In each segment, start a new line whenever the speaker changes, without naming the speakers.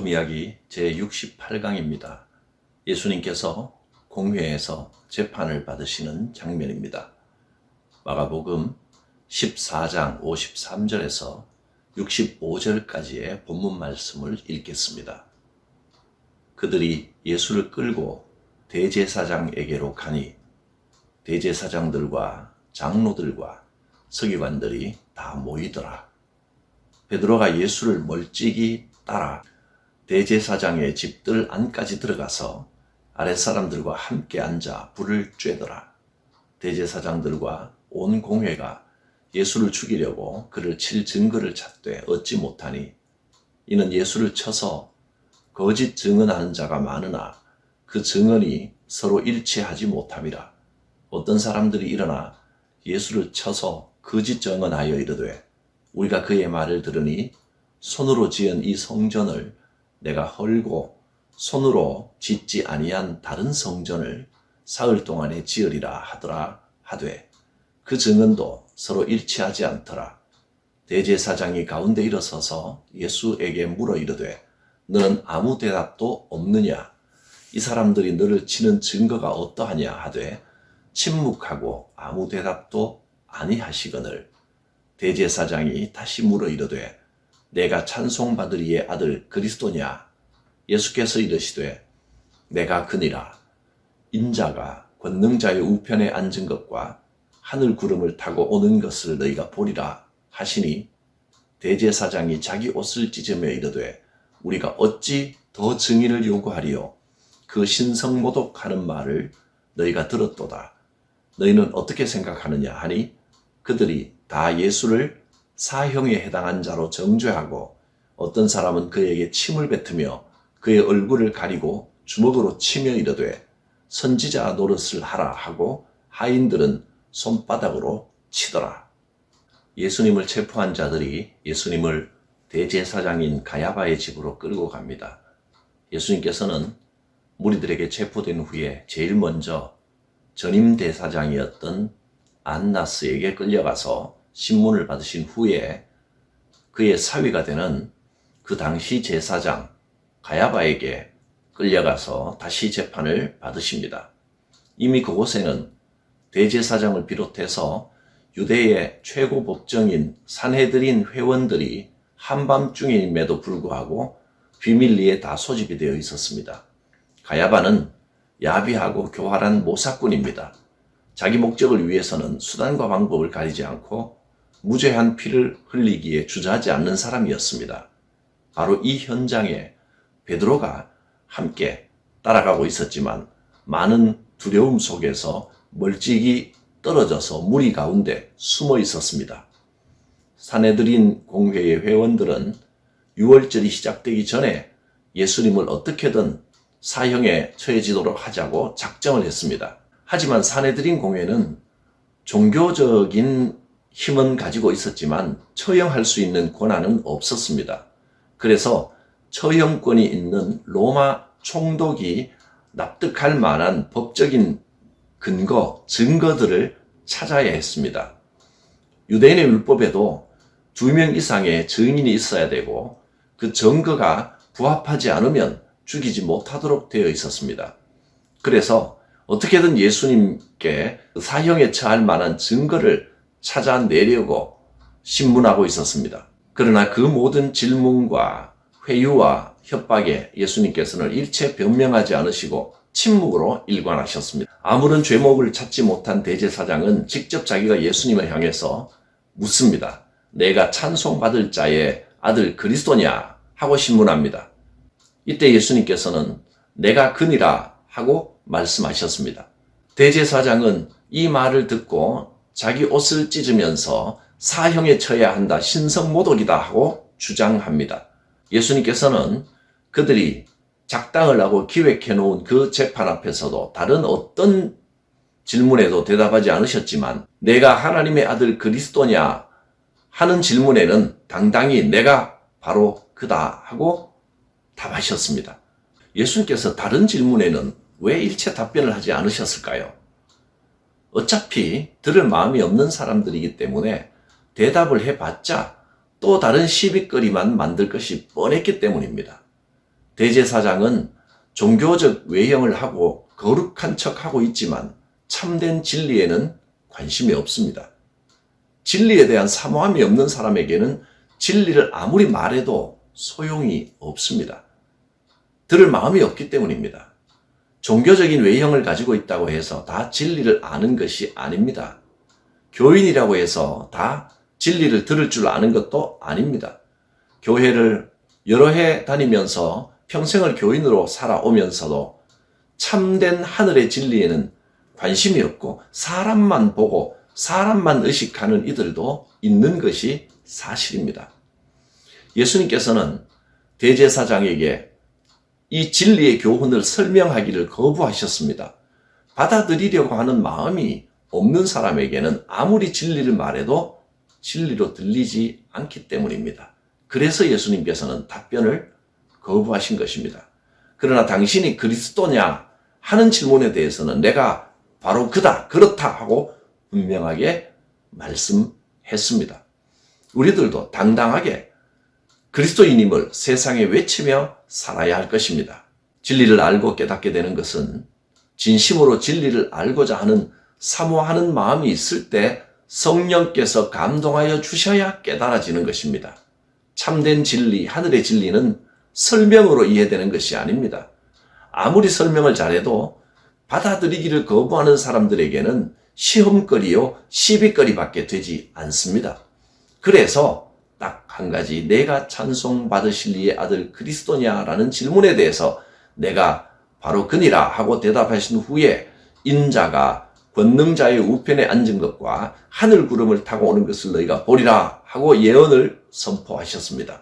이야기 제68강입니다. 예수님께서 공회에서 재판을 받으시는 장면입니다. 마가복음 14장 53절에서 65절까지의 본문 말씀을 읽겠습니다. 그들이 예수를 끌고 대제사장에게로 가니 대제사장들과 장로들과 서기관들이 다 모이더라. 베드로가 예수를 멀찍이 따라 대제사장의 집들 안까지 들어가서 아랫사람들과 함께 앉아 불을 쬐더라. 대제사장들과 온 공회가 예수를 죽이려고 그를 칠 증거를 찾되 얻지 못하니 이는 예수를 쳐서 거짓 증언하는 자가 많으나 그 증언이 서로 일치하지 못함이라. 어떤 사람들이 일어나 예수를 쳐서 거짓 증언하여 이르되 우리가 그의 말을 들으니 손으로 지은 이 성전을 내가 헐고 손으로 짓지 아니한 다른 성전을 사흘 동안에 지으리라 하더라 하되 그 증언도 서로 일치하지 않더라. 대제사장이 가운데 일어서서 예수에게 물어 이르되 너는 아무 대답도 없느냐? 이 사람들이 너를 치는 증거가 어떠하냐 하되 침묵하고 아무 대답도 아니하시거늘 대제사장이 다시 물어 이르되 내가 찬송받으리의 아들 그리스도냐? 예수께서 이르시되 내가 그니라. 인자가 권능자의 우편에 앉은 것과 하늘 구름을 타고 오는 것을 너희가 보리라 하시니 대제사장이 자기 옷을 찢으며 이르되 우리가 어찌 더 증인을 요구하리요? 그 신성모독하는 말을 너희가 들었도다. 너희는 어떻게 생각하느냐 하니 그들이 다 예수를 사형에 해당한 자로 정죄하고 어떤 사람은 그에게 침을 뱉으며 그의 얼굴을 가리고 주먹으로 치며 이르되 선지자 노릇을 하라 하고 하인들은 손바닥으로 치더라. 예수님을 체포한 자들이 예수님을 대제사장인 가야바의 집으로 끌고 갑니다. 예수님께서는 무리들에게 체포된 후에 제일 먼저 전임 대사장이었던 안나스에게 끌려가서 신문을 받으신 후에 그의 사위가 되는 그 당시 제사장 가야바에게 끌려가서 다시 재판을 받으십니다. 이미 그곳에는 대제사장을 비롯해서 유대의 최고 법정인 산헤드린 회원들이 한밤중임에도 불구하고 비밀리에 다 소집이 되어 있었습니다. 가야바는 야비하고 교활한 모사꾼입니다. 자기 목적을 위해서는 수단과 방법을 가리지 않고 무죄한 피를 흘리기에 주저하지 않는 사람이었습니다. 바로 이 현장에 베드로가 함께 따라가고 있었지만 많은 두려움 속에서 멀찍이 떨어져서 무리 가운데 숨어 있었습니다. 산헤드린 공회의 회원들은 유월절이 시작되기 전에 예수님을 어떻게든 사형에 처해지도록 하자고 작정을 했습니다. 하지만 산헤드린 공회는 종교적인 힘은 가지고 있었지만 처형할 수 있는 권한은 없었습니다. 그래서 처형권이 있는 로마 총독이 납득할 만한 법적인 근거, 증거들을 찾아야 했습니다. 유대인의 율법에도 2명 이상의 증인이 있어야 되고 그 증거가 부합하지 않으면 죽이지 못하도록 되어 있었습니다. 그래서 어떻게든 예수님께 사형에 처할 만한 증거를 찾아내려고 신문하고 있었습니다. 그러나 그 모든 질문과 회유와 협박에 예수님께서는 일체 변명하지 않으시고 침묵으로 일관하셨습니다. 아무런 죄목을 찾지 못한 대제사장은 직접 자기가 예수님을 향해서 묻습니다. 내가 찬송받을 자의 아들 그리스도냐? 하고 신문합니다. 이때 예수님께서는 내가 그니라 하고 말씀하셨습니다. 대제사장은 이 말을 듣고 자기 옷을 찢으면서 사형에 처해야 한다, 신성모독이다 하고 주장합니다. 예수님께서는 그들이 작당을 하고 기획해 놓은 그 재판 앞에서도 다른 어떤 질문에도 대답하지 않으셨지만 내가 하나님의 아들 그리스도냐 하는 질문에는 당당히 내가 바로 그다 하고 답하셨습니다. 예수님께서 다른 질문에는 왜 일체 답변을 하지 않으셨을까요? 어차피 들을 마음이 없는 사람들이기 때문에 대답을 해봤자 또 다른 시비거리만 만들 것이 뻔했기 때문입니다. 대제사장은 종교적 외형을 하고 거룩한 척하고 있지만 참된 진리에는 관심이 없습니다. 진리에 대한 사모함이 없는 사람에게는 진리를 아무리 말해도 소용이 없습니다. 들을 마음이 없기 때문입니다. 종교적인 외형을 가지고 있다고 해서 다 진리를 아는 것이 아닙니다. 교인이라고 해서 다 진리를 들을 줄 아는 것도 아닙니다. 교회를 여러 해 다니면서 평생을 교인으로 살아오면서도 참된 하늘의 진리에는 관심이 없고 사람만 보고 사람만 의식하는 이들도 있는 것이 사실입니다. 예수님께서는 대제사장에게 이 진리의 교훈을 설명하기를 거부하셨습니다. 받아들이려고 하는 마음이 없는 사람에게는 아무리 진리를 말해도 진리로 들리지 않기 때문입니다. 그래서 예수님께서는 답변을 거부하신 것입니다. 그러나 당신이 그리스도냐 하는 질문에 대해서는 내가 바로 그다, 그렇다 하고 분명하게 말씀했습니다. 우리들도 당당하게 그리스도인임을 세상에 외치며 살아야 할 것입니다. 진리를 알고 깨닫게 되는 것은 진심으로 진리를 알고자 하는 사모하는 마음이 있을 때 성령께서 감동하여 주셔야 깨달아지는 것입니다. 참된 진리, 하늘의 진리는 설명으로 이해되는 것이 아닙니다. 아무리 설명을 잘해도 받아들이기를 거부하는 사람들에게는 시험거리요, 시비거리밖에 되지 않습니다. 그래서 딱 한 가지, 내가 찬송받으실 이의 아들 그리스도냐라는 질문에 대해서 내가 바로 그니라 하고 대답하신 후에 인자가 권능자의 우편에 앉은 것과 하늘 구름을 타고 오는 것을 너희가 보리라 하고 예언을 선포하셨습니다.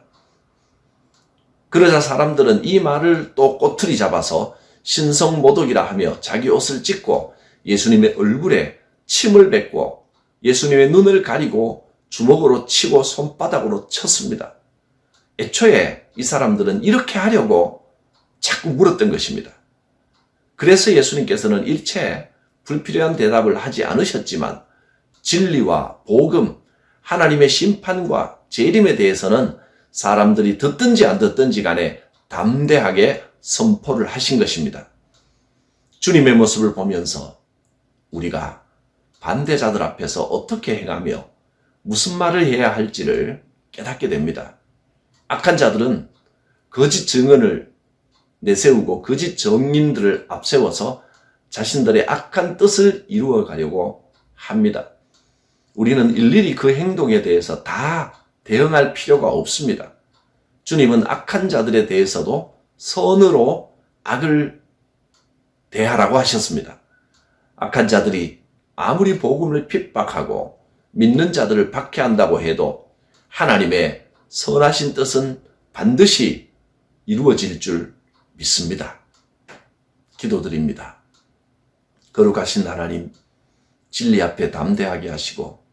그러자 사람들은 이 말을 또 꼬투리 잡아서 신성모독이라 하며 자기 옷을 찢고 예수님의 얼굴에 침을 뱉고 예수님의 눈을 가리고 주먹으로 치고 손바닥으로 쳤습니다. 애초에 이 사람들은 이렇게 하려고 자꾸 물었던 것입니다. 그래서 예수님께서는 일체 불필요한 대답을 하지 않으셨지만 진리와 복음, 하나님의 심판과 재림에 대해서는 사람들이 듣든지 안 듣든지 간에 담대하게 선포를 하신 것입니다. 주님의 모습을 보면서 우리가 반대자들 앞에서 어떻게 행하며 무슨 말을 해야 할지를 깨닫게 됩니다. 악한 자들은 거짓 증언을 내세우고 거짓 정인들을 앞세워서 자신들의 악한 뜻을 이루어 가려고 합니다. 우리는 일일이 그 행동에 대해서 다 대응할 필요가 없습니다. 주님은 악한 자들에 대해서도 선으로 악을 대하라고 하셨습니다. 악한 자들이 아무리 복음을 핍박하고 믿는 자들을 박해한다고 해도 하나님의 선하신 뜻은 반드시 이루어질 줄 믿습니다. 기도드립니다. 거룩하신 하나님, 진리 앞에 담대하게 하시고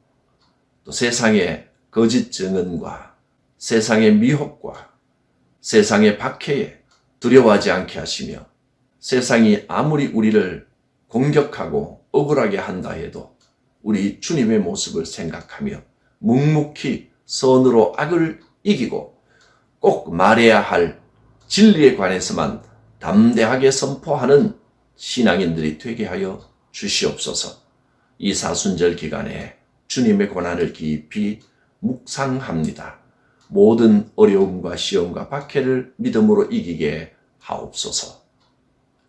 또 세상의 거짓 증언과 세상의 미혹과 세상의 박해에 두려워하지 않게 하시며 세상이 아무리 우리를 공격하고 억울하게 한다 해도 우리 주님의 모습을 생각하며 묵묵히 선으로 악을 이기고 꼭 말해야 할 진리에 관해서만 담대하게 선포하는 신앙인들이 되게 하여 주시옵소서. 이 사순절 기간에 주님의 고난을 깊이 묵상합니다. 모든 어려움과 시험과 박해를 믿음으로 이기게 하옵소서.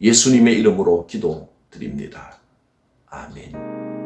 예수님의 이름으로 기도드립니다. 아멘.